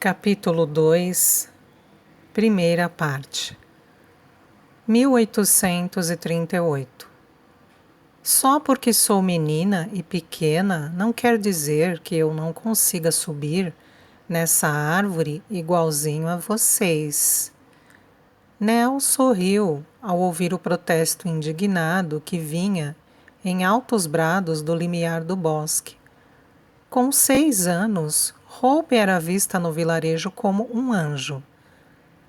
Capítulo 2, primeira parte. 1838. Só porque sou menina e pequena não quer dizer que eu não consiga subir nessa árvore igualzinho a vocês. Nell sorriu ao ouvir o protesto indignado que vinha em altos brados do limiar do bosque. Com 6 anos, Hope era vista no vilarejo como um anjo,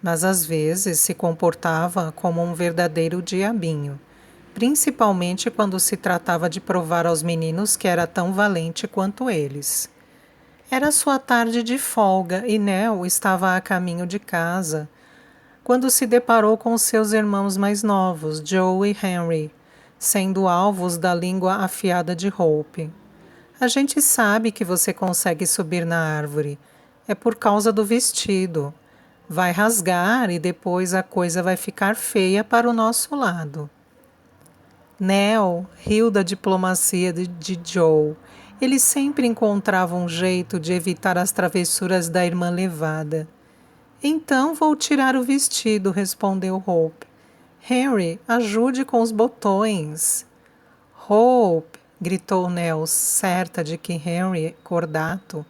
mas às vezes se comportava como um verdadeiro diabinho, principalmente quando se tratava de provar aos meninos que era tão valente quanto eles. Era sua tarde de folga e Nell estava a caminho de casa, quando se deparou com seus irmãos mais novos, Joe e Henry, sendo alvos da língua afiada de Hope. A gente sabe que você consegue subir na árvore. É por causa do vestido. Vai rasgar e depois a coisa vai ficar feia para o nosso lado. Nell riu da diplomacia de Joe. Ele sempre encontrava um jeito de evitar as travessuras da irmã levada. Então vou tirar o vestido, respondeu Hope. Henry, ajude com os botões. Hope! Gritou Nell, certa de que Henry Cordato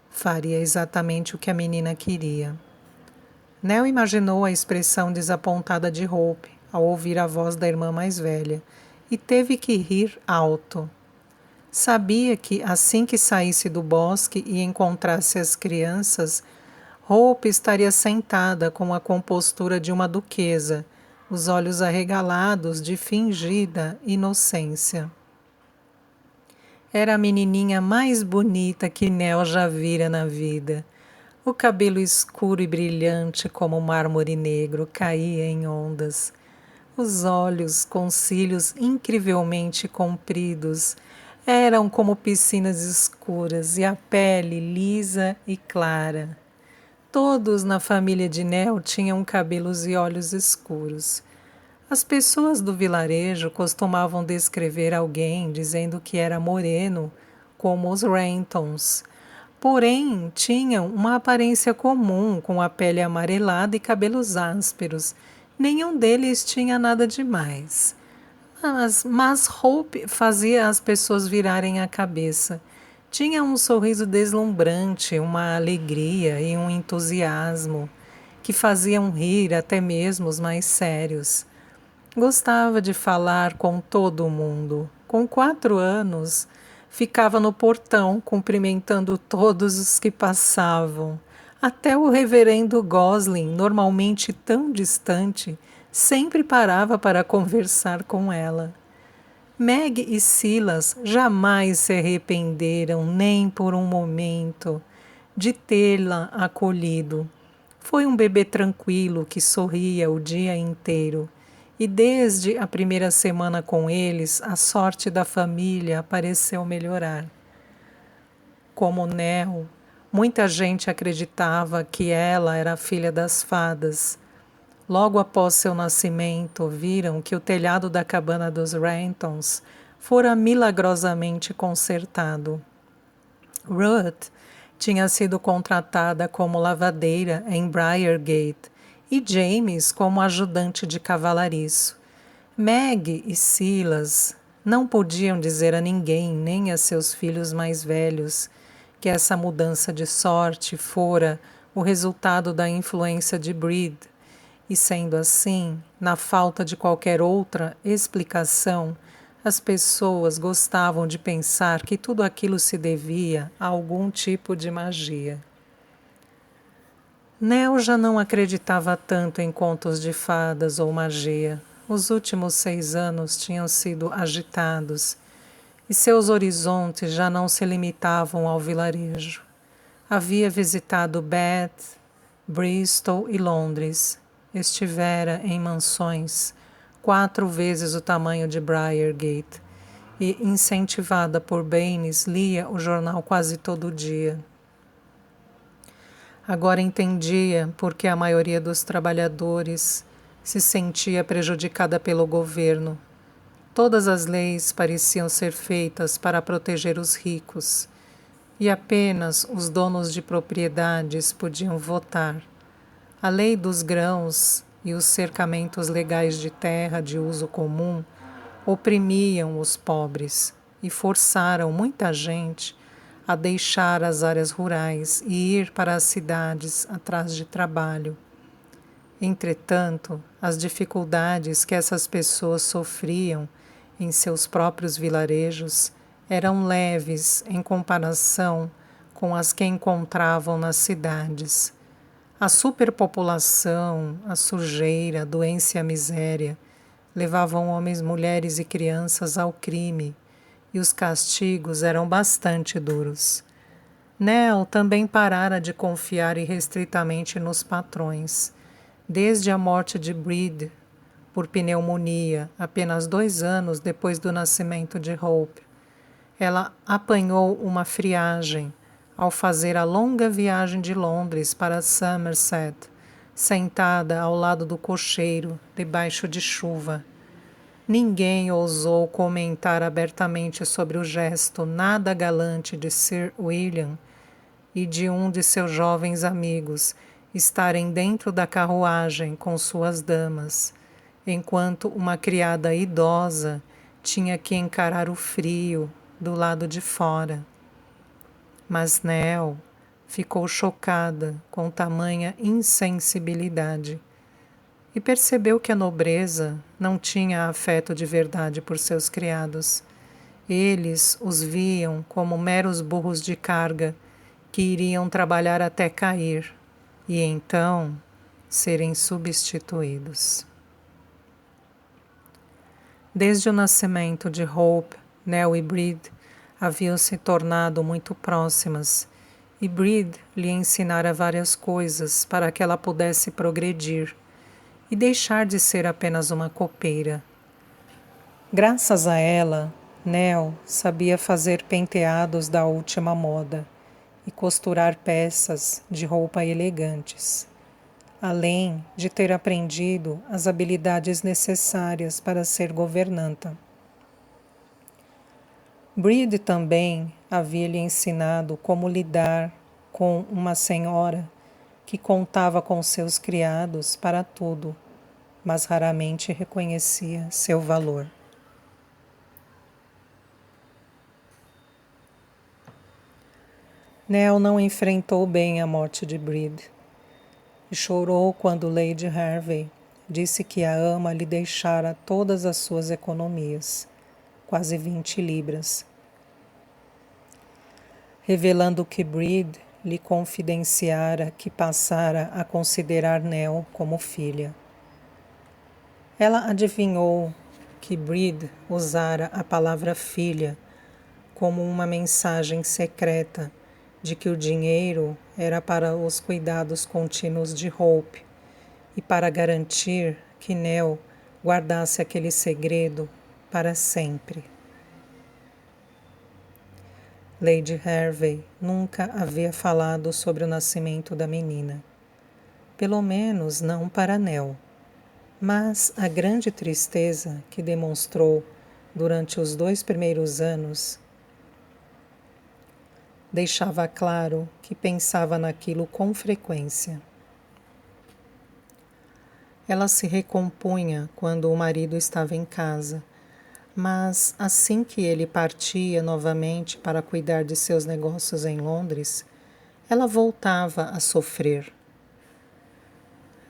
faria exatamente o que a menina queria. Nell imaginou a expressão desapontada de Hope ao ouvir a voz da irmã mais velha e teve que rir alto. Sabia que, assim que saísse do bosque e encontrasse as crianças, Hope estaria sentada com a compostura de uma duquesa, os olhos arregalados de fingida inocência. Era a menininha mais bonita que Nell já vira na vida. O cabelo escuro e brilhante como mármore negro caía em ondas. Os olhos, com cílios incrivelmente compridos, eram como piscinas escuras e a pele lisa e clara. Todos na família de Nell tinham cabelos e olhos escuros. As pessoas do vilarejo costumavam descrever alguém dizendo que era moreno, como os Rentons. Porém, tinham uma aparência comum, com a pele amarelada e cabelos ásperos. Nenhum deles tinha nada demais. Mas Hope fazia as pessoas virarem a cabeça. Tinha um sorriso deslumbrante, uma alegria e um entusiasmo que faziam rir até mesmo os mais sérios. Gostava de falar com todo mundo. Com 4 anos, ficava no portão cumprimentando todos os que passavam. Até o reverendo Gosling, normalmente tão distante, sempre parava para conversar com ela. Meg e Silas jamais se arrependeram, nem por um momento, de tê-la acolhido. Foi um bebê tranquilo que sorria o dia inteiro. E desde a primeira semana com eles, a sorte da família pareceu melhorar. Como Nell, muita gente acreditava que ela era a filha das fadas. Logo após seu nascimento, viram que o telhado da cabana dos Rentons fora milagrosamente consertado. Ruth tinha sido contratada como lavadeira em Briargate e James como ajudante de cavalariço. Meg e Silas não podiam dizer a ninguém, nem a seus filhos mais velhos, que essa mudança de sorte fora o resultado da influência de Breed, e sendo assim, na falta de qualquer outra explicação, as pessoas gostavam de pensar que tudo aquilo se devia a algum tipo de magia. Nell já não acreditava tanto em contos de fadas ou magia. Os últimos 6 anos tinham sido agitados e seus horizontes já não se limitavam ao vilarejo. Havia visitado Bath, Bristol e Londres. Estivera em mansões 4 vezes o tamanho de Briargate e, incentivada por Baines, lia o jornal quase todo dia. Agora entendia por que a maioria dos trabalhadores se sentia prejudicada pelo governo. Todas as leis pareciam ser feitas para proteger os ricos, e apenas os donos de propriedades podiam votar. A lei dos grãos e os cercamentos legais de terra de uso comum oprimiam os pobres e forçaram muita gente a deixar as áreas rurais e ir para as cidades atrás de trabalho. Entretanto, as dificuldades que essas pessoas sofriam em seus próprios vilarejos eram leves em comparação com as que encontravam nas cidades. A superpopulação, a sujeira, a doença e a miséria levavam homens, mulheres e crianças ao crime, e os castigos eram bastante duros. Nell também parara de confiar irrestritamente nos patrões. Desde a morte de Breed por pneumonia, apenas 2 anos depois do nascimento de Hope, ela apanhou uma friagem ao fazer a longa viagem de Londres para Somerset, sentada ao lado do cocheiro, debaixo de chuva. Ninguém ousou comentar abertamente sobre o gesto nada galante de Sir William e de um de seus jovens amigos estarem dentro da carruagem com suas damas, enquanto uma criada idosa tinha que encarar o frio do lado de fora. Mas Nell ficou chocada com tamanha insensibilidade e percebeu que a nobreza não tinha afeto de verdade por seus criados. Eles os viam como meros burros de carga que iriam trabalhar até cair e então serem substituídos. Desde o nascimento de Hope, Nell e Breed haviam se tornado muito próximas, e Breed lhe ensinara várias coisas para que ela pudesse progredir e deixar de ser apenas uma copeira. Graças a ela, Nell sabia fazer penteados da última moda e costurar peças de roupa elegantes, além de ter aprendido as habilidades necessárias para ser governanta. Breed também havia lhe ensinado como lidar com uma senhora que contava com seus criados para tudo, mas raramente reconhecia seu valor. Nell não enfrentou bem a morte de Breed e chorou quando Lady Hervey disse que a ama lhe deixara todas as suas economias, quase 20 libras, revelando que Breed lhe confidenciara que passara a considerar Nell como filha. Ela adivinhou que Breed usara a palavra filha como uma mensagem secreta de que o dinheiro era para os cuidados contínuos de Hope e para garantir que Nell guardasse aquele segredo para sempre. Lady Hervey nunca havia falado sobre o nascimento da menina, pelo menos não para Nell, mas a grande tristeza que demonstrou durante os 2 primeiros anos deixava claro que pensava naquilo com frequência. Ela se recompunha quando o marido estava em casa, mas assim que ele partia novamente para cuidar de seus negócios em Londres, ela voltava a sofrer.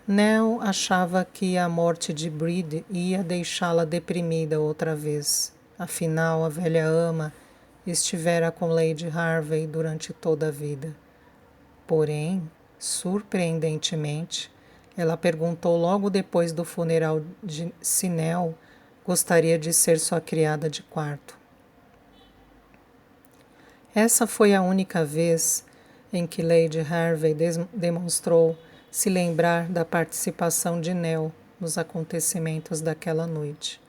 Nell achava que a morte de Breed ia deixá-la deprimida outra vez. Afinal, a velha ama estivera com Lady Hervey durante toda a vida. Porém, surpreendentemente, ela perguntou logo depois do funeral se Nell gostaria de ser sua criada de quarto. Essa foi a única vez em que Lady Hervey demonstrou se lembrar da participação de Nell nos acontecimentos daquela noite,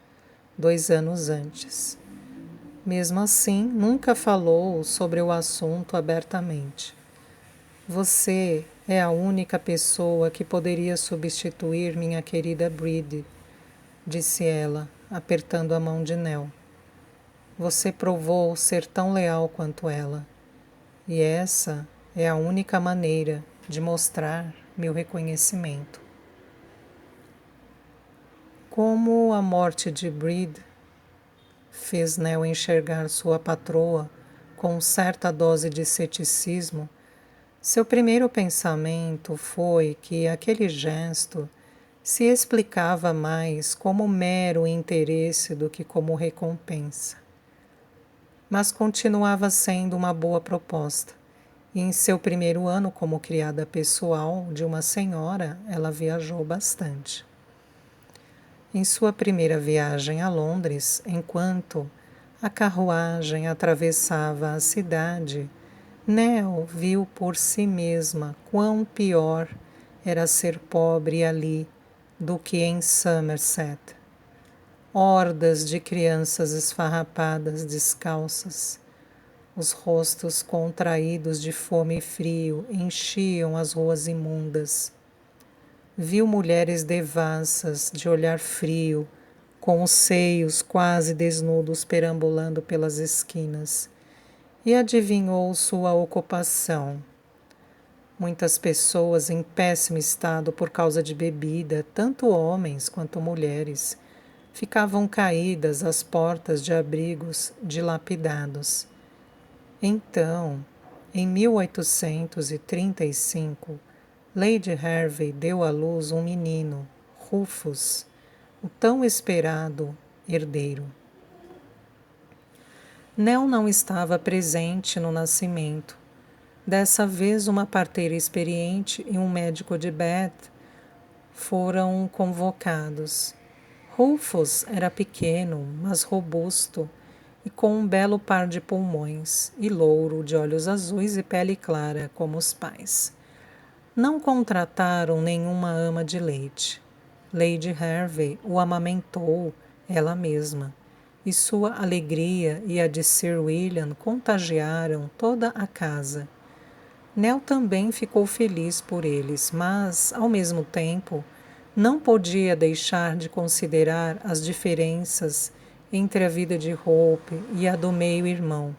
2 anos antes. Mesmo assim, nunca falou sobre o assunto abertamente. Você é a única pessoa que poderia substituir minha querida Breed, disse ela, apertando a mão de Nell. Você provou ser tão leal quanto ela. e essa é a única maneira de mostrar meu reconhecimento. Como a morte de Breed fez Nell enxergar sua patroa com certa dose de ceticismo, seu primeiro pensamento foi que aquele gesto se explicava mais como mero interesse do que como recompensa. Mas continuava sendo uma boa proposta, e em seu primeiro ano como criada pessoal de uma senhora, ela viajou bastante. Em sua primeira viagem a Londres, enquanto a carruagem atravessava a cidade, Nell viu por si mesma quão pior era ser pobre ali do que em Somerset. Hordas de crianças esfarrapadas descalças, os rostos contraídos de fome e frio enchiam as ruas imundas. Viu mulheres devassas, de olhar frio, com os seios quase desnudos perambulando pelas esquinas, e adivinhou sua ocupação. Muitas pessoas em péssimo estado por causa de bebida, tanto homens quanto mulheres, ficavam caídas às portas de abrigos dilapidados. Então, em 1835, Lady Hervey deu à luz um menino, Rufus, o tão esperado herdeiro. Nell não estava presente no nascimento. Dessa vez, uma parteira experiente e um médico de Bath foram convocados. Rufus era pequeno, mas robusto, e com um belo par de pulmões, e louro, de olhos azuis e pele clara, como os pais. Não contrataram nenhuma ama de leite. Lady Hervey o amamentou ela mesma, e sua alegria e a de Sir William contagiaram toda a casa. Nell também ficou feliz por eles, mas, ao mesmo tempo, não podia deixar de considerar as diferenças entre a vida de Hope e a do meio-irmão.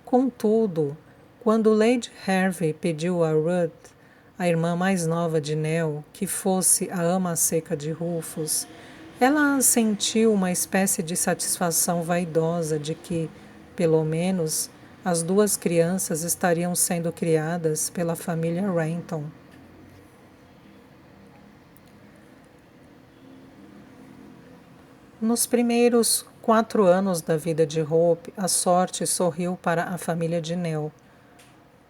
Contudo, quando Lady Hervey pediu a Ruth, a irmã mais nova de Nell, que fosse a ama seca de Rufus, ela sentiu uma espécie de satisfação vaidosa de que, pelo menos, as duas crianças estariam sendo criadas pela família Renton. Nos primeiros 4 anos da vida de Hope, a sorte sorriu para a família de Nell.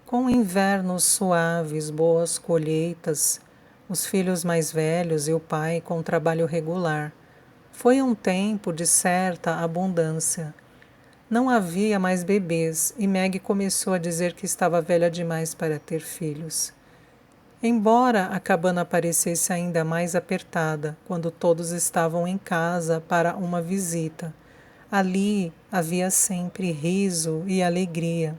Com invernos suaves, boas colheitas, os filhos mais velhos e o pai com trabalho regular. Foi um tempo de certa abundância. Não havia mais bebês e Meg começou a dizer que estava velha demais para ter filhos. Embora a cabana parecesse ainda mais apertada quando todos estavam em casa para uma visita, ali havia sempre riso e alegria.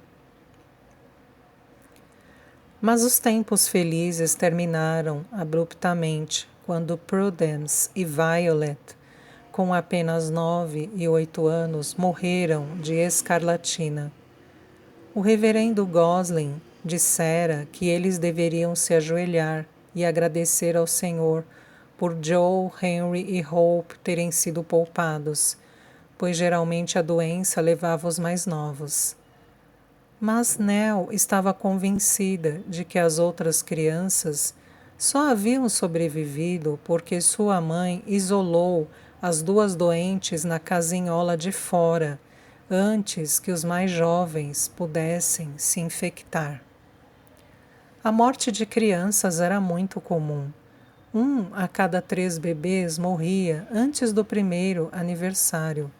Mas os tempos felizes terminaram abruptamente quando Prudence e Violet, com apenas 9 e 8 anos, morreram de escarlatina. O reverendo Gosling dissera que eles deveriam se ajoelhar e agradecer ao Senhor por Joe, Henry e Hope terem sido poupados, pois geralmente a doença levava os mais novos. Mas Nell estava convencida de que as outras crianças só haviam sobrevivido porque sua mãe isolou as duas doentes na casinhola de fora, antes que os mais jovens pudessem se infectar. A morte de crianças era muito comum. 1 a cada 3 bebês morria antes do primeiro aniversário.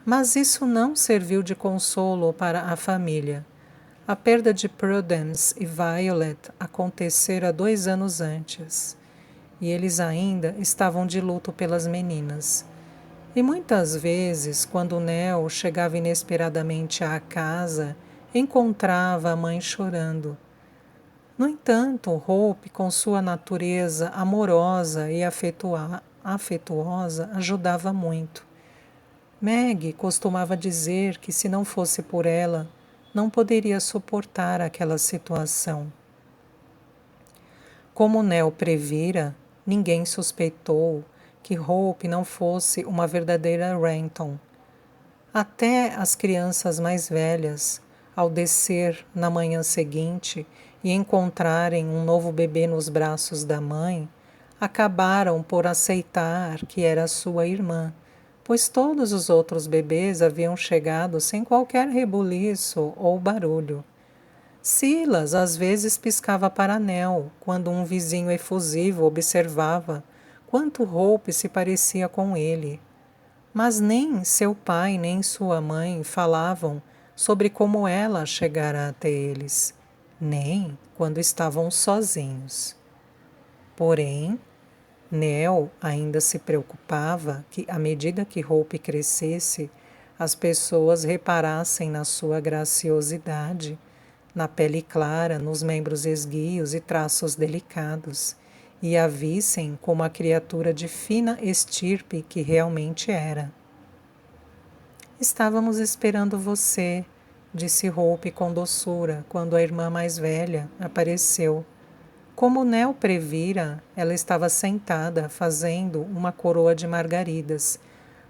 Mas isso não serviu de consolo para a família. A perda de Prudence e Violet acontecera 2 anos antes, e eles ainda estavam de luto pelas meninas. E muitas vezes, quando Nell chegava inesperadamente à casa, encontrava a mãe chorando. No entanto, Hope, com sua natureza amorosa e afetuosa, ajudava muito. Meg costumava dizer que, se não fosse por ela, não poderia suportar aquela situação. Como Nell previra, ninguém suspeitou que Hope não fosse uma verdadeira Renton. Até as crianças mais velhas, ao descer na manhã seguinte e encontrarem um novo bebê nos braços da mãe, acabaram por aceitar que era sua irmã, pois todos os outros bebês haviam chegado sem qualquer rebuliço ou barulho. Silas às vezes piscava para Nell, quando um vizinho efusivo observava quanto Hope se parecia com ele. Mas nem seu pai nem sua mãe falavam sobre como ela chegara até eles, nem quando estavam sozinhos. Porém, Nell ainda se preocupava que, à medida que Hope crescesse, as pessoas reparassem na sua graciosidade, na pele clara, nos membros esguios e traços delicados, e a vissem como a criatura de fina estirpe que realmente era. Estávamos esperando você, disse Hope com doçura, quando a irmã mais velha apareceu. Como Nell previra, ela estava sentada, fazendo uma coroa de margaridas,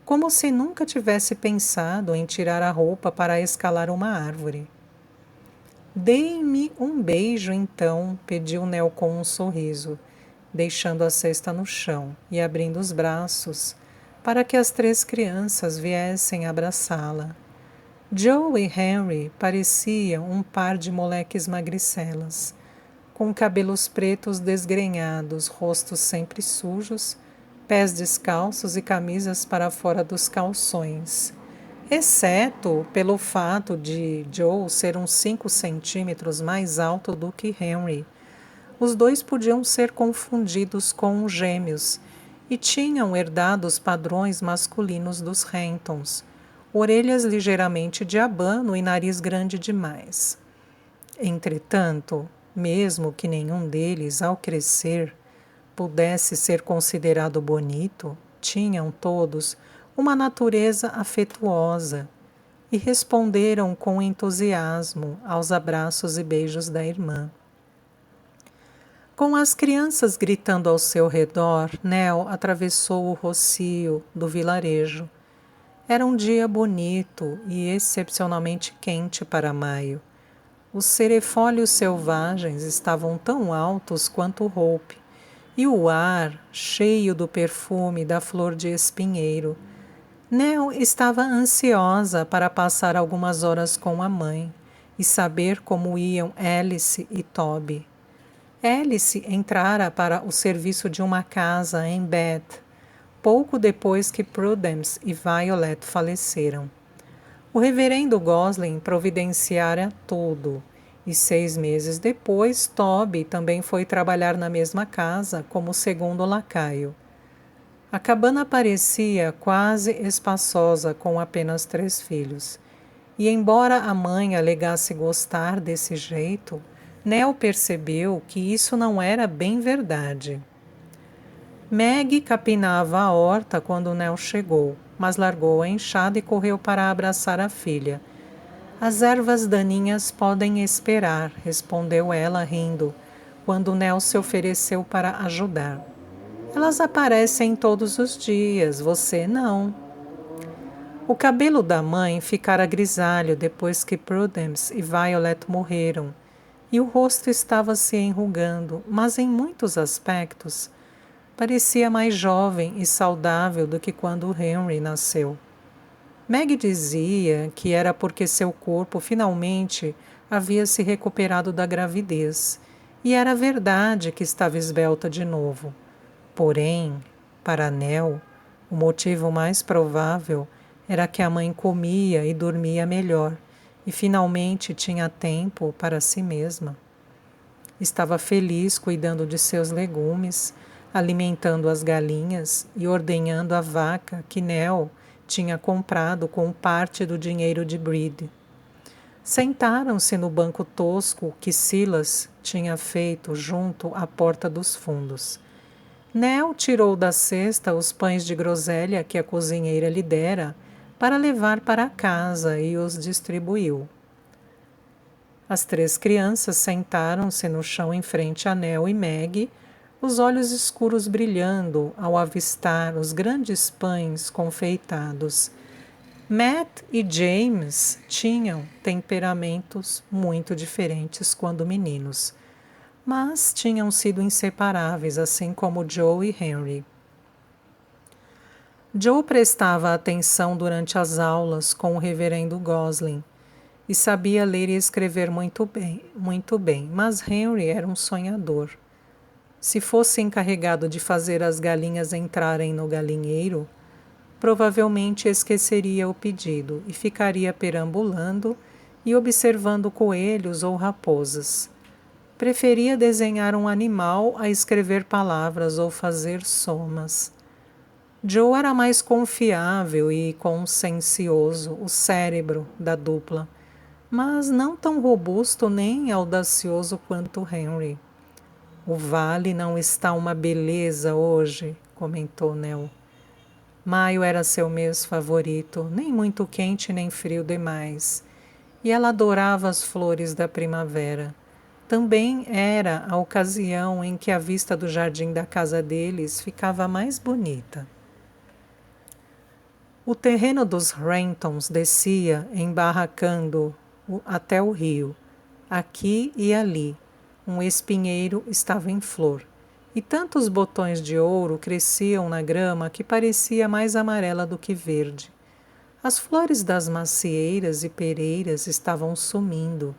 como se nunca tivesse pensado em tirar a roupa para escalar uma árvore. Dê-me um beijo, então, pediu Nell com um sorriso, deixando a cesta no chão e abrindo os braços para que as 3 crianças viessem abraçá-la. Joe e Henry pareciam um par de moleques magricelas, com cabelos pretos desgrenhados, rostos sempre sujos, pés descalços e camisas para fora dos calções, exceto pelo fato de Joe ser uns 5 centímetros mais alto do que Henry. Os dois podiam ser confundidos com gêmeos e tinham herdado os padrões masculinos dos Rentons, orelhas ligeiramente de abano e nariz grande demais. Entretanto, mesmo que nenhum deles, ao crescer, pudesse ser considerado bonito, tinham todos uma natureza afetuosa e responderam com entusiasmo aos abraços e beijos da irmã. Com as crianças gritando ao seu redor, Nell atravessou o rocio do vilarejo. Era um dia bonito e excepcionalmente quente para maio. Os cerefólios selvagens estavam tão altos quanto Hope, e o ar cheio do perfume da flor de espinheiro. Nell estava ansiosa para passar algumas horas com a mãe e saber como iam Alice e Toby. Alice entrara para o serviço de uma casa em Bath, pouco depois que Prudence e Violet faleceram. O reverendo Gosling providenciara tudo, e 6 meses depois Toby também foi trabalhar na mesma casa como segundo lacaio. A cabana parecia quase espaçosa com apenas 3 filhos, e embora a mãe alegasse gostar desse jeito, Nell percebeu que isso não era bem verdade. Meg capinava a horta quando Nell chegou, mas largou a enxada e correu para abraçar a filha. As ervas daninhas podem esperar, respondeu ela rindo, quando Nell se ofereceu para ajudar. Elas aparecem todos os dias, você não. O cabelo da mãe ficara grisalho depois que Prudence e Violet morreram, e o rosto estava se enrugando, mas em muitos aspectos parecia mais jovem e saudável do que quando Henry nasceu. Meg dizia que era porque seu corpo finalmente havia se recuperado da gravidez, e era verdade que estava esbelta de novo. Porém, para Nell, o motivo mais provável era que a mãe comia e dormia melhor, e finalmente tinha tempo para si mesma. Estava feliz cuidando de seus legumes, alimentando as galinhas e ordenhando a vaca que Nell tinha comprado com parte do dinheiro de Breed. Sentaram-se no banco tosco que Silas tinha feito junto à porta dos fundos. Nell tirou da cesta os pães de groselha que a cozinheira lhe dera para levar para casa e os distribuiu. As 3 crianças sentaram-se no chão em frente a Nell e Meg, os olhos escuros brilhando ao avistar os grandes pães confeitados. Matt e James tinham temperamentos muito diferentes quando meninos, mas tinham sido inseparáveis, assim como Joe e Henry. Joe prestava atenção durante as aulas com o reverendo Gosling e sabia ler e escrever muito bem, mas Henry era um sonhador. Se fosse encarregado de fazer as galinhas entrarem no galinheiro, provavelmente esqueceria o pedido e ficaria perambulando e observando coelhos ou raposas. Preferia desenhar um animal a escrever palavras ou fazer somas. Joe era mais confiável e consciencioso, o cérebro da dupla, mas não tão robusto nem audacioso quanto Henry. O vale não está uma beleza hoje, comentou Nell. Maio era seu mês favorito, nem muito quente nem frio demais, e ela adorava as flores da primavera. Também era a ocasião em que a vista do jardim da casa deles ficava mais bonita. O terreno dos Rentons descia, embarracando até o rio. Aqui e ali, um espinheiro estava em flor, e tantos botões de ouro cresciam na grama que parecia mais amarela do que verde. As flores das macieiras e pereiras estavam sumindo,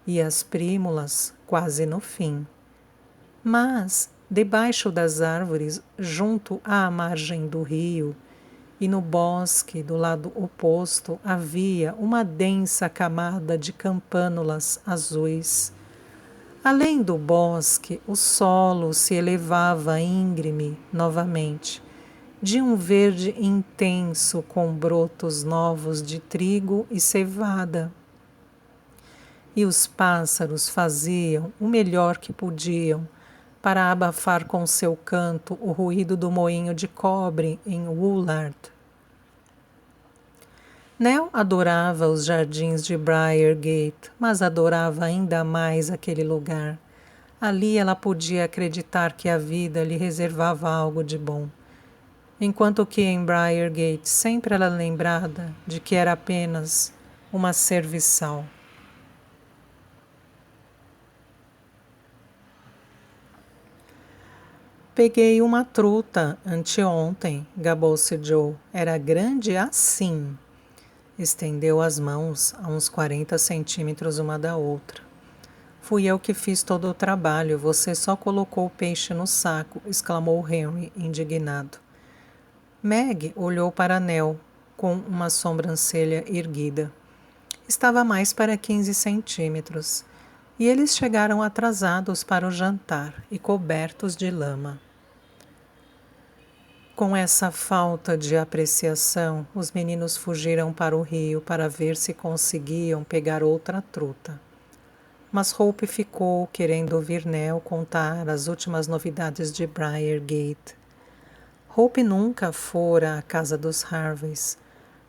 e as prímulas quase no fim. Mas, debaixo das árvores, junto à margem do rio, e no bosque do lado oposto havia uma densa camada de campânulas azuis. Além do bosque, o solo se elevava íngreme novamente, de um verde intenso com brotos novos de trigo e cevada. E os pássaros faziam o melhor que podiam para abafar com seu canto o ruído do moinho de cobre em Woolard. Nell adorava os jardins de Briargate, mas adorava ainda mais aquele lugar. Ali ela podia acreditar que a vida lhe reservava algo de bom, enquanto que em Briargate sempre era lembrada de que era apenas uma serviçal. Peguei uma truta anteontem, gabou-se Joe. Era grande assim. Estendeu as mãos a uns 40 centímetros uma da outra. Fui eu que fiz todo o trabalho, você só colocou o peixe no saco, exclamou Henry, indignado. Meg olhou para Nell, com uma sobrancelha erguida. Estava mais para 15 centímetros, e eles chegaram atrasados para o jantar e cobertos de lama. Com essa falta de apreciação, os meninos fugiram para o rio para ver se conseguiam pegar outra truta. Mas Hope ficou querendo ouvir Nell contar as últimas novidades de Briargate. Hope nunca fora à casa dos Harveys,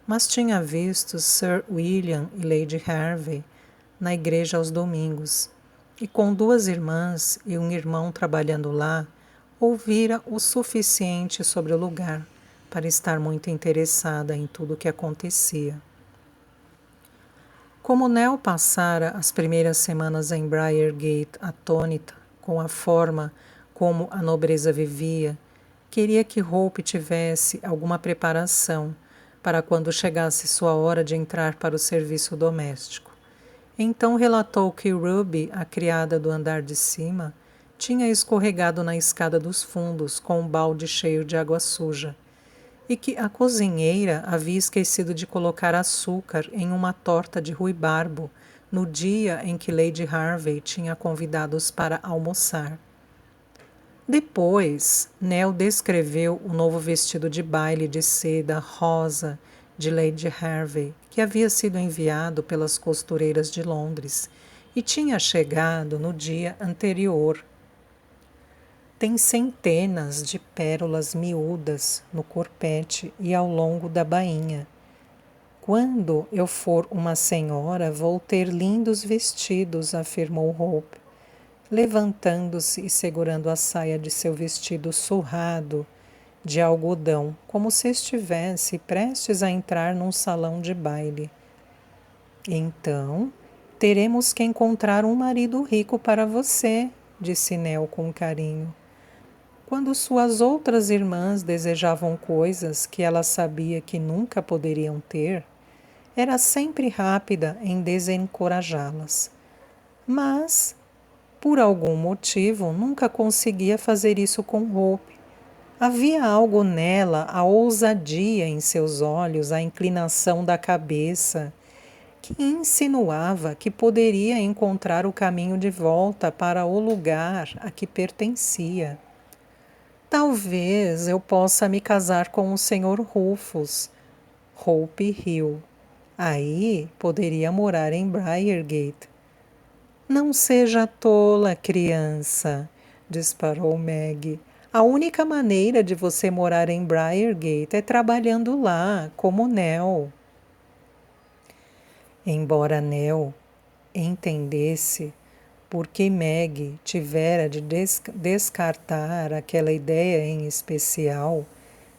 mas tinha visto Sir William e Lady Harvey na igreja aos domingos, e com 2 irmãs e um irmão trabalhando lá, ouvira o suficiente sobre o lugar para estar muito interessada em tudo o que acontecia. Como Nell passara as primeiras semanas em Briargate atônita com a forma como a nobreza vivia, queria que Hope tivesse alguma preparação para quando chegasse sua hora de entrar para o serviço doméstico. Então relatou que Ruby, a criada do andar de cima, tinha escorregado na escada dos fundos com um balde cheio de água suja, e que a cozinheira havia esquecido de colocar açúcar em uma torta de ruibarbo no dia em que Lady Harvey tinha convidado-os para almoçar. Depois, Nell descreveu o novo vestido de baile de seda rosa de Lady Harvey, que havia sido enviado pelas costureiras de Londres e tinha chegado no dia anterior. Tem centenas de pérolas miúdas no corpete e ao longo da bainha. Quando eu for uma senhora, vou ter lindos vestidos, afirmou Hope, levantando-se e segurando a saia de seu vestido surrado de algodão, como se estivesse prestes a entrar num salão de baile. Então, teremos que encontrar um marido rico para você, disse Nell com carinho. Quando suas outras irmãs desejavam coisas que ela sabia que nunca poderiam ter, era sempre rápida em desencorajá-las. Mas, por algum motivo, nunca conseguia fazer isso com Hope. Havia algo nela, a ousadia em seus olhos, a inclinação da cabeça, que insinuava que poderia encontrar o caminho de volta para o lugar a que pertencia. Talvez eu possa me casar com o Sr. Rufus. Hope riu. Aí poderia morar em Briargate. Não seja tola, criança, disparou Meg. A única maneira de você morar em Briargate é trabalhando lá, como Nell. Embora Nell entendesse por que Meg tivera de descartar aquela ideia em especial,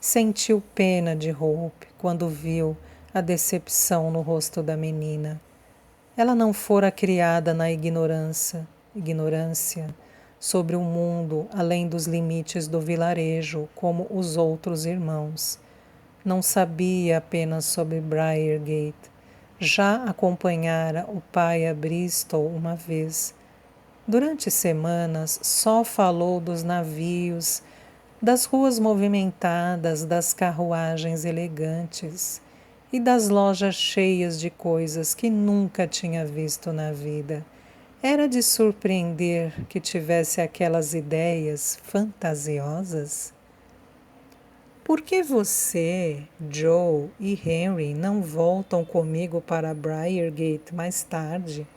sentiu pena de Hope quando viu a decepção no rosto da menina. Ela não fora criada na ignorância sobre o mundo além dos limites do vilarejo, como os outros irmãos. Não sabia apenas sobre Briargate. Já acompanhara o pai a Bristol uma vez. Durante semanas só falou dos navios, das ruas movimentadas, das carruagens elegantes e das lojas cheias de coisas que nunca tinha visto na vida. Era de surpreender que tivesse aquelas ideias fantasiosas. Por que você, Joe e Henry não voltam comigo para Briargate mais tarde?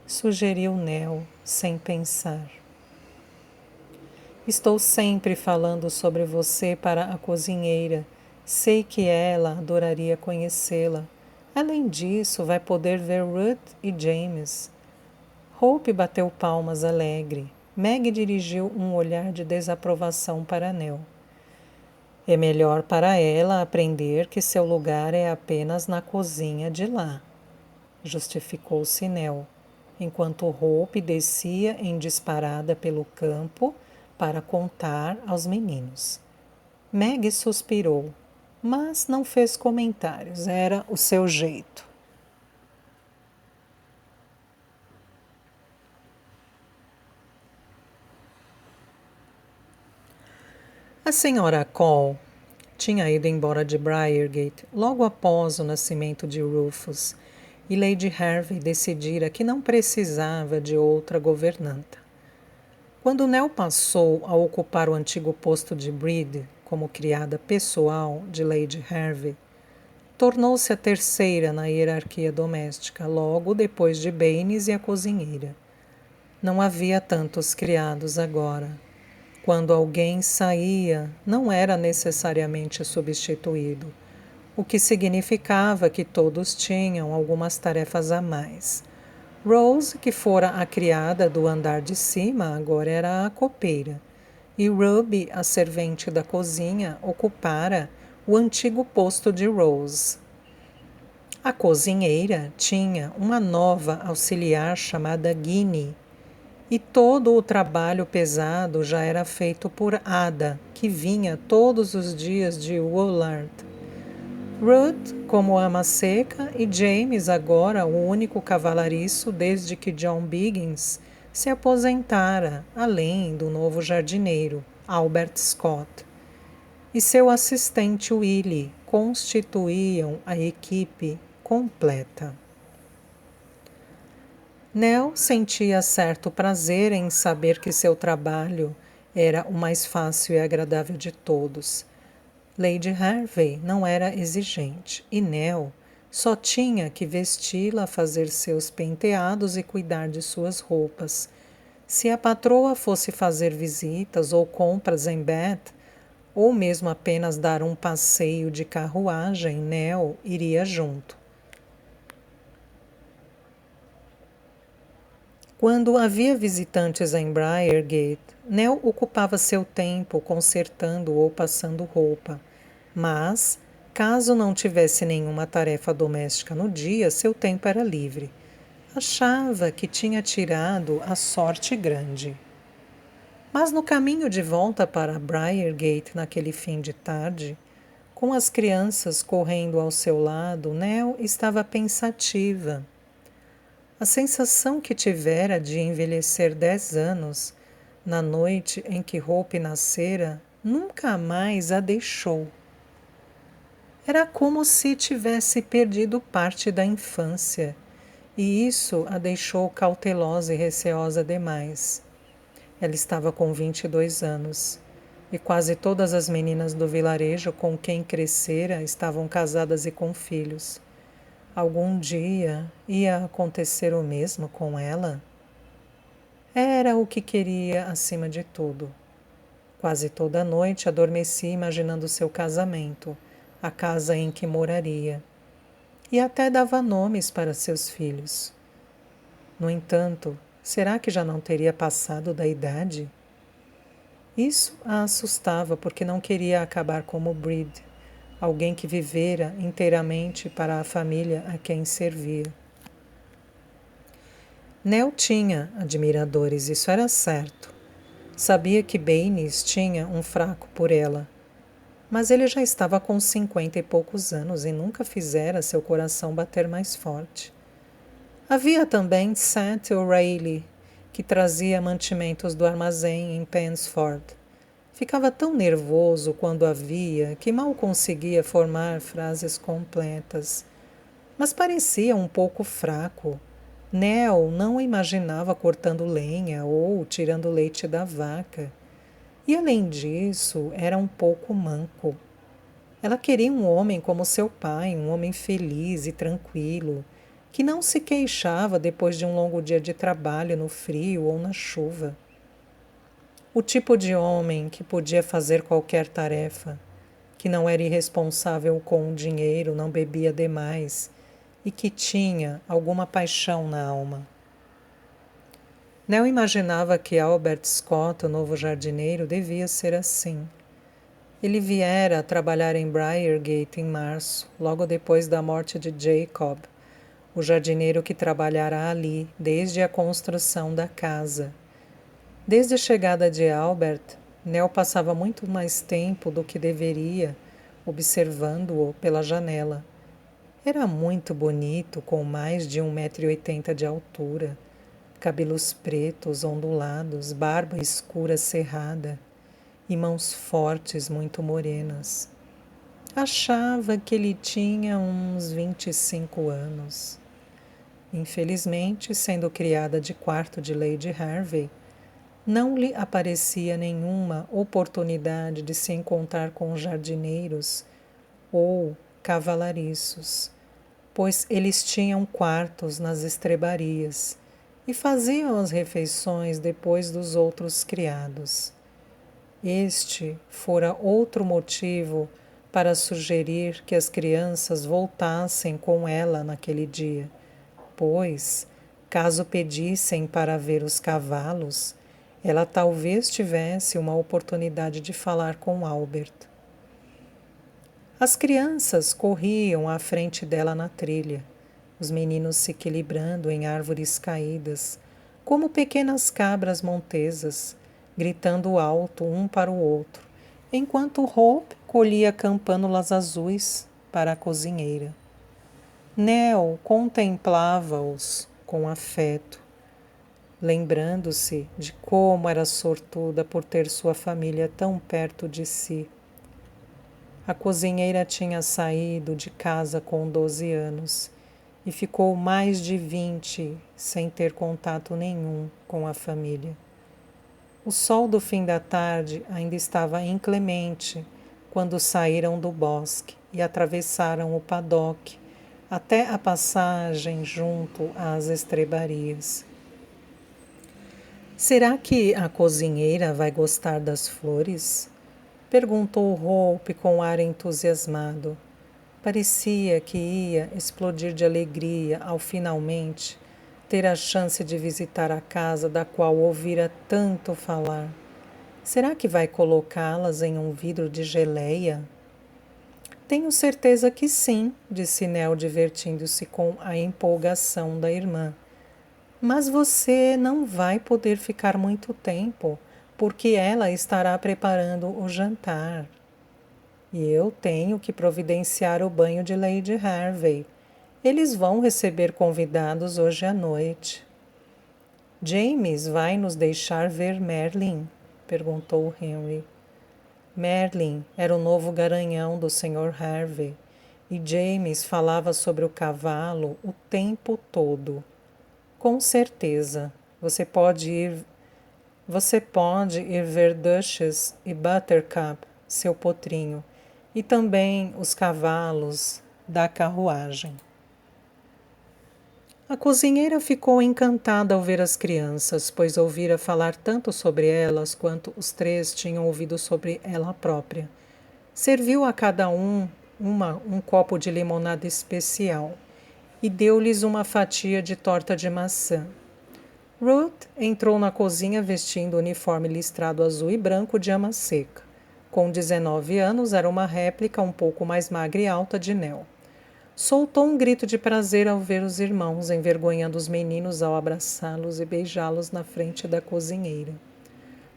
Sugeriu Nell, sem pensar. Estou sempre falando sobre você para a cozinheira. Sei que ela adoraria conhecê-la. Além disso, vai poder ver Ruth e James. Hope bateu palmas alegre. Meg dirigiu um olhar de desaprovação para Nell. É melhor para ela aprender que seu lugar é apenas na cozinha de lá, justificou-se Nell, enquanto Hope descia em disparada pelo campo para contar aos meninos. Meg suspirou, mas não fez comentários, era o seu jeito. A senhora Cole tinha ido embora de Briargate logo após o nascimento de Rufus, e Lady Hervey decidira que não precisava de outra governanta. Quando Nell passou a ocupar o antigo posto de Bride como criada pessoal de Lady Hervey, tornou-se a terceira na hierarquia doméstica, logo depois de Baines e a cozinheira. Não havia tantos criados agora. Quando alguém saía, não era necessariamente substituído, o que significava que todos tinham algumas tarefas a mais. Rose, que fora a criada do andar de cima, agora era a copeira, e Ruby, a servente da cozinha, ocupara o antigo posto de Rose. A cozinheira tinha uma nova auxiliar chamada Guinea, e todo o trabalho pesado já era feito por Ada, que vinha todos os dias de Woolard. Ruth, como ama seca, e James, agora o único cavalariço desde que John Biggins se aposentara, além do novo jardineiro, Albert Scott. E seu assistente Willie constituíam a equipe completa. Nell sentia certo prazer em saber que seu trabalho era o mais fácil e agradável de todos. Lady Hervey não era exigente e Nell só tinha que vesti-la, fazer seus penteados e cuidar de suas roupas. Se a patroa fosse fazer visitas ou compras em Bath, ou mesmo apenas dar um passeio de carruagem, Nell iria junto. Quando havia visitantes em Briargate, Nell ocupava seu tempo consertando ou passando roupa, mas, caso não tivesse nenhuma tarefa doméstica no dia, seu tempo era livre. Achava que tinha tirado a sorte grande. Mas no caminho de volta para Briargate naquele fim de tarde, com as crianças correndo ao seu lado, Nell estava pensativa. A sensação que tivera de envelhecer 10 anos, na noite em que Hope nascera, nunca mais a deixou. Era como se tivesse perdido parte da infância, e isso a deixou cautelosa e receosa demais. Ela estava com 22 anos, e quase todas as meninas do vilarejo com quem crescera estavam casadas e com filhos. Algum dia ia acontecer o mesmo com ela? Era o que queria acima de tudo. Quase toda noite adormecia imaginando seu casamento, a casa em que moraria, e até dava nomes para seus filhos. No entanto, será que já não teria passado da idade? Isso a assustava porque não queria acabar como Breed, alguém que vivera inteiramente para a família a quem servia. Nell tinha admiradores, isso era certo. Sabia que Baines tinha um fraco por ela, mas ele já estava com 50 e poucos anos e nunca fizera seu coração bater mais forte. Havia também St. O'Reilly, que trazia mantimentos do armazém em Pensford. Ficava tão nervoso quando a via que mal conseguia formar frases completas. Mas parecia um pouco fraco. Nell não o imaginava cortando lenha ou tirando leite da vaca. E além disso, era um pouco manco. Ela queria um homem como seu pai, um homem feliz e tranquilo, que não se queixava depois de um longo dia de trabalho no frio ou na chuva. O tipo de homem que podia fazer qualquer tarefa, que não era irresponsável com o dinheiro, não bebia demais e que tinha alguma paixão na alma. Nell imaginava que Albert Scott, o novo jardineiro, devia ser assim. Ele viera trabalhar em Briargate em março, logo depois da morte de Jacob, o jardineiro que trabalhara ali desde a construção da casa. Desde a chegada de Albert, Nell passava muito mais tempo do que deveria observando-o pela janela. Era muito bonito, com mais de 1,80 m de altura, cabelos pretos ondulados, barba escura cerrada e mãos fortes muito morenas. Achava que ele tinha uns 25 anos. Infelizmente, sendo criada de quarto de Lady Harvey, não lhe aparecia nenhuma oportunidade de se encontrar com jardineiros ou cavalariços, pois eles tinham quartos nas estrebarias e faziam as refeições depois dos outros criados. Este fora outro motivo para sugerir que as crianças voltassem com ela naquele dia, pois, caso pedissem para ver os cavalos, ela talvez tivesse uma oportunidade de falar com Albert. As crianças corriam à frente dela na trilha, os meninos se equilibrando em árvores caídas, como pequenas cabras montesas, gritando alto um para o outro, enquanto Hope colhia campânulas azuis para a cozinheira. Nell contemplava-os com afeto, lembrando-se de como era sortuda por ter sua família tão perto de si. A cozinheira tinha saído de casa com 12 anos e ficou mais de 20 sem ter contato nenhum com a família. O sol do fim da tarde ainda estava inclemente quando saíram do bosque e atravessaram o paddock até a passagem junto às estrebarias. Será que a cozinheira vai gostar das flores? Perguntou Hope com ar entusiasmado. Parecia que ia explodir de alegria ao finalmente ter a chance de visitar a casa da qual ouvira tanto falar. Será que vai colocá-las em um vidro de geleia? Tenho certeza que sim, disse Nell, divertindo-se com a empolgação da irmã. Mas você não vai poder ficar muito tempo, porque ela estará preparando o jantar. E eu tenho que providenciar o banho de Lady Harvey. Eles vão receber convidados hoje à noite. James vai nos deixar ver Merlin? Perguntou Henry. Merlin era o novo garanhão do Sr. Harvey, e James falava sobre o cavalo o tempo todo. Com certeza, você pode ir ver Duchess e Buttercup, seu potrinho, e também os cavalos da carruagem. A cozinheira ficou encantada ao ver as crianças, pois ouvira falar tanto sobre elas quanto os três tinham ouvido sobre ela própria. Serviu a cada um copo de limonada especial e deu-lhes uma fatia de torta de maçã. Ruth entrou na cozinha vestindo o uniforme listrado azul e branco de ama seca. Com 19 anos, era uma réplica um pouco mais magra e alta de Nell. Soltou um grito de prazer ao ver os irmãos, envergonhando os meninos ao abraçá-los e beijá-los na frente da cozinheira.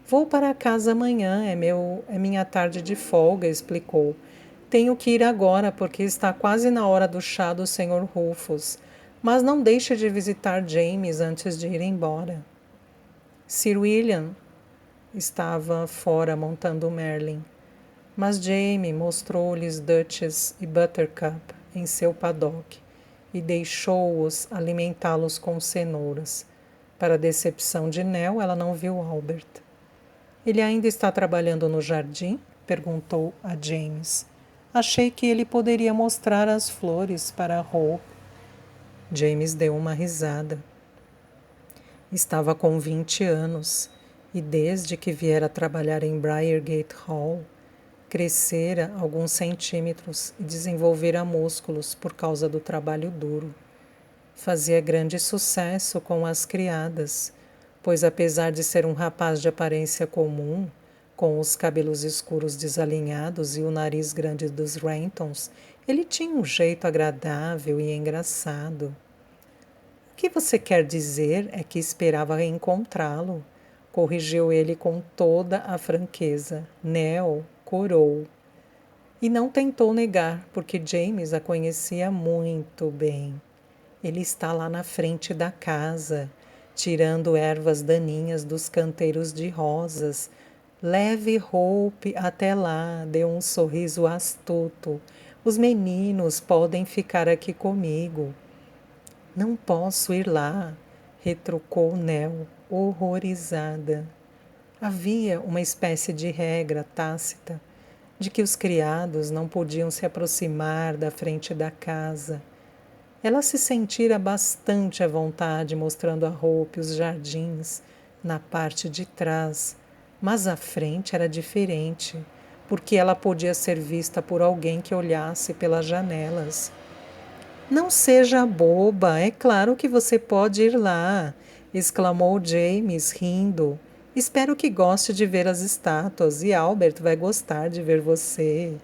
Vou para casa amanhã, é minha tarde de folga, explicou. Tenho que ir agora, porque está quase na hora do chá do Sr. Rufus. Mas não deixe de visitar James antes de ir embora. Sir William estava fora montando Merlin, mas Jamie mostrou-lhes Duchess e Buttercup em seu paddock e deixou-os alimentá-los com cenouras. Para a decepção de Nell, ela não viu Albert. Ele ainda está trabalhando no jardim? Perguntou a James. Achei que ele poderia mostrar as flores para Hope. James deu uma risada. Estava com 20 anos e desde que viera trabalhar em Briargate Hall, crescera alguns centímetros e desenvolvera músculos por causa do trabalho duro. Fazia grande sucesso com as criadas, pois apesar de ser um rapaz de aparência comum, com os cabelos escuros desalinhados e o nariz grande dos Rentons, ele tinha um jeito agradável e engraçado. O que você quer dizer é que esperava encontrá-lo, corrigiu ele com toda a franqueza. Nell corou. E não tentou negar, porque James a conhecia muito bem. Ele está lá na frente da casa, tirando ervas daninhas dos canteiros de rosas. Leve Hope até lá, deu um sorriso astuto. Os meninos podem ficar aqui comigo. Não posso ir lá, retrucou Nell, horrorizada. Havia uma espécie de regra tácita de que os criados não podiam se aproximar da frente da casa. Ela se sentira bastante à vontade mostrando a Hope os jardins na parte de trás, mas a frente era diferente, porque ela podia ser vista por alguém que olhasse pelas janelas. Não seja boba, é claro que você pode ir lá, exclamou James, rindo. Espero que goste de ver as estátuas e Albert vai gostar de ver você.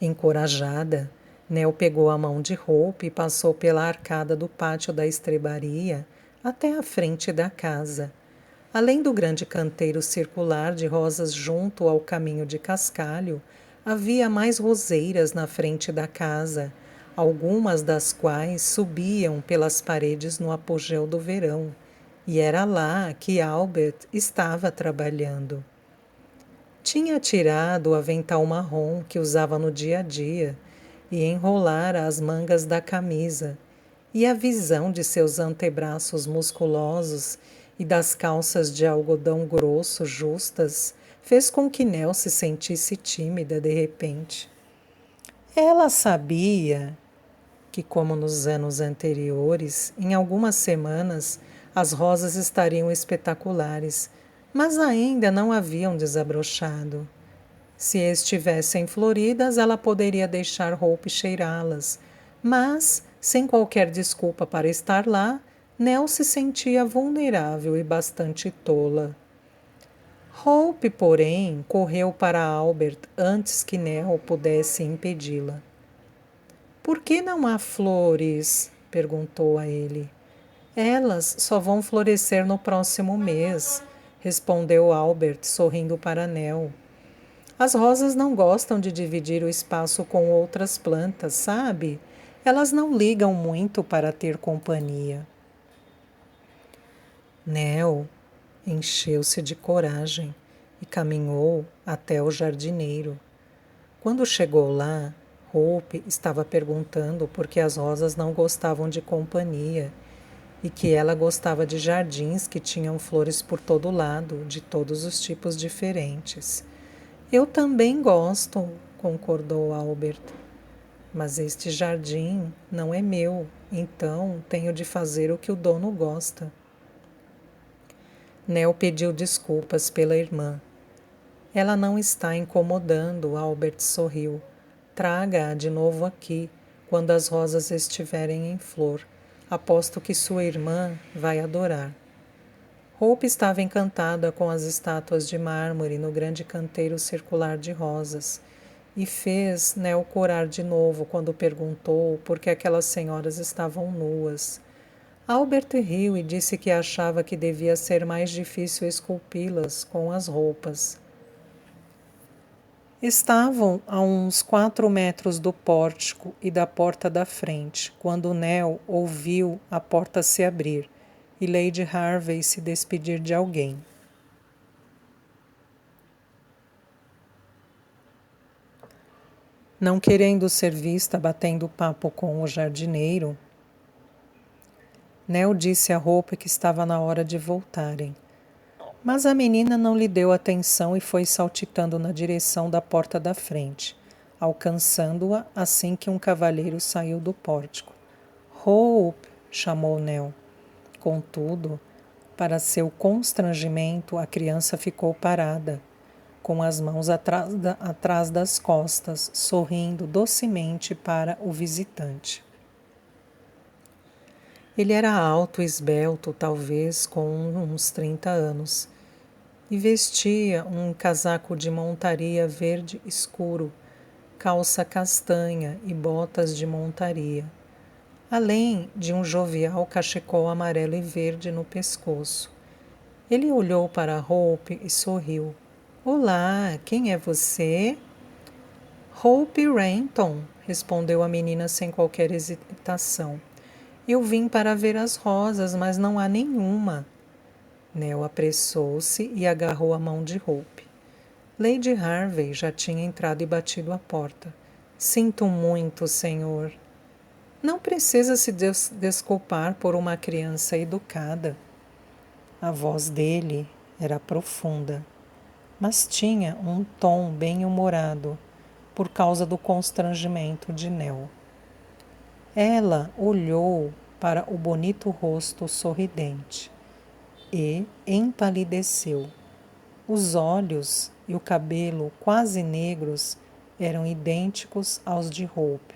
Encorajada, Nell pegou a mão de Hope e passou pela arcada do pátio da estrebaria até a frente da casa. Além do grande canteiro circular de rosas junto ao caminho de cascalho, havia mais roseiras na frente da casa, algumas das quais subiam pelas paredes no apogeu do verão, e era lá que Albert estava trabalhando. Tinha tirado o avental marrom que usava no dia a dia e enrolara as mangas da camisa, e a visão de seus antebraços musculosos e das calças de algodão grosso justas fez com que Nell se sentisse tímida de repente. Ela sabia que, como nos anos anteriores, em algumas semanas as rosas estariam espetaculares, mas ainda não haviam desabrochado. Se estivessem floridas, ela poderia deixar Hope cheirá-las, mas Sem qualquer desculpa para estar lá, Nell se sentia vulnerável e bastante tola. Hope, porém, correu para Albert antes que Nell pudesse impedi-la. Por que não há flores? Perguntou a ele. Elas só vão florescer no próximo mês, respondeu Albert, sorrindo para Nell. As rosas não gostam de dividir o espaço com outras plantas, sabe? Elas não ligam muito para ter companhia. Nell encheu-se de coragem e caminhou até o jardineiro. Quando chegou lá, Hope estava perguntando por que as rosas não gostavam de companhia e que ela gostava de jardins que tinham flores por todo lado, de todos os tipos diferentes. Eu também gosto, concordou Albert. Mas este jardim não é meu, então tenho de fazer o que o dono gosta. Nell pediu desculpas pela irmã. Ela não está incomodando, Albert sorriu. Traga-a de novo aqui, quando as rosas estiverem em flor. Aposto que sua irmã vai adorar. Hope estava encantada com as estátuas de mármore no grande canteiro circular de rosas e fez Nell corar de novo quando perguntou por que aquelas senhoras estavam nuas. Albert riu e disse que achava que devia ser mais difícil esculpi-las com as roupas. Estavam a uns 4 metros do pórtico e da porta da frente, quando Nell ouviu a porta se abrir e Lady Harvey se despedir de alguém. Não querendo ser vista batendo papo com o jardineiro, Nell disse a Hope que estava na hora de voltarem. Mas a menina não lhe deu atenção e foi saltitando na direção da porta da frente, alcançando-a assim que um cavalheiro saiu do pórtico. Hope! Chamou Nell. Contudo, para seu constrangimento, a criança ficou parada, com as mãos atrás das costas, sorrindo docemente para o visitante. Ele era alto e esbelto, talvez com uns 30 anos, e vestia um casaco de montaria verde escuro, calça castanha e botas de montaria, além de um jovial cachecol amarelo e verde no pescoço. Ele olhou para Hope e sorriu. Olá, quem é você? Hope Renton, respondeu a menina sem qualquer hesitação. Eu vim para ver as rosas, mas não há nenhuma. Nell apressou-se e agarrou a mão de Hope. Lady Harvey já tinha entrado e batido à porta. Sinto muito, senhor. Não precisa se desculpar por uma criança educada. A voz dele era profunda, mas tinha um tom bem-humorado por causa do constrangimento de Nell. Ela olhou para o bonito rosto sorridente e empalideceu. Os olhos e o cabelo quase negros eram idênticos aos de Hope,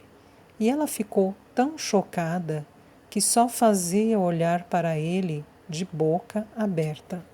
e ela ficou tão chocada que só fazia olhar para ele de boca aberta.